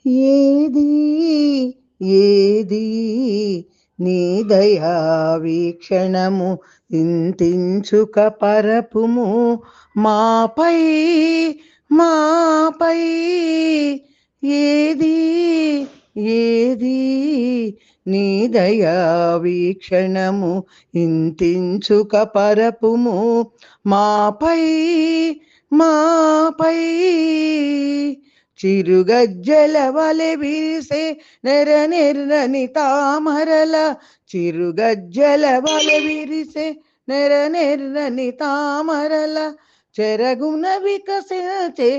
ఏది ఏది నీ దయా వీక్షణము ఇంతించుక పరపుము మాపై మాపై. ఏది ఏది నీ దయా వీక్షణము ఇంతించుక పరపుము మాపై మాపై. చిరుగజ్జల వలె వీసే నెర్రని తామరల, చిరుగజ్జల వలె విరిసే నెర్రని తామరల, చెరగున వికసించే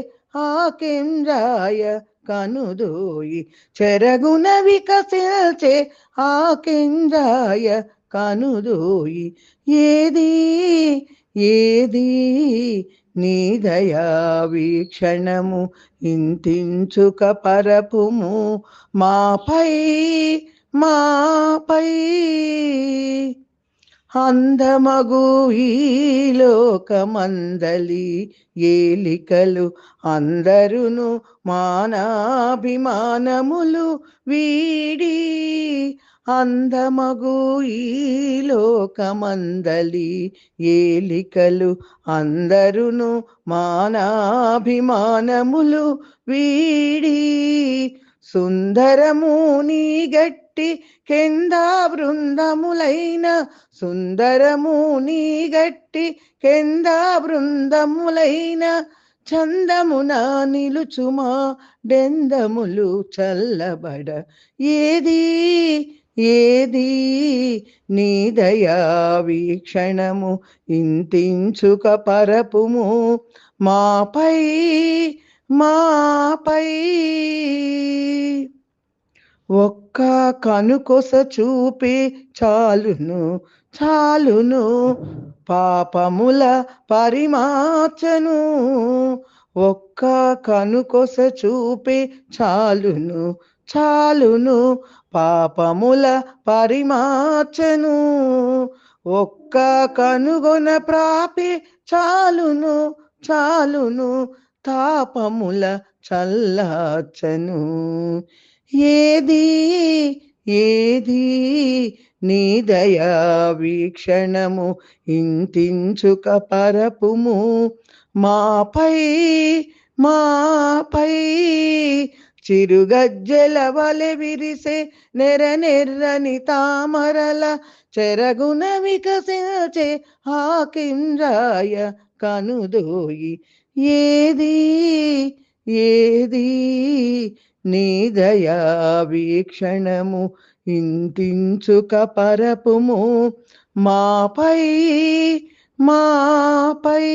ఆకెంజాయ కనుదోయి, చెరగున వికసించే ఆకెంజాయ కనుదోయి. ఏది ఏది నీ దయా వీక్షణము ఇంతించుక పరపుము మాపై మాపై. అందమగు ఈ లోకమందలి ఏలికలు అందరును మానాభిమానములు వీడి, అందమగు ఈ లోకమందలి ఏలికలు అందరును మానాభిమానములు వీడి, సుందరము నీ గట్టి కెందా బృందములైన, సుందరము నీ గట్టి కెందా బృందములైన, చందమున నిలుచుమా డెందములు చల్లబడ. ఏది ఏది నీ దయా వీక్షణము ఇంతించుక పరపుము మాపై మాపై. ఒక్క కనుకొస చూపి చాలును చాలును పాపముల పరిమార్చను, ఒక్క కనుకొస చూపి చాలును చాలును పాపముల పరిమార్చను, ఒక్క కనుగొన ప్రాపి చాలును చాలును తాపముల చల్లార్చను. ఏది ఏది నీ దయా వీక్షణము ఇంతించుక పరపుము మాపై మాపై. చిరుగజ్జల వలె విరిసే నెర్రని తామరల, చెరగున వికసించే ఆకింజాయ కనుదోయి. ఏది ఏది నీ దయా వీక్షణము ఇంతించుక పరపుము మాపై మాపై.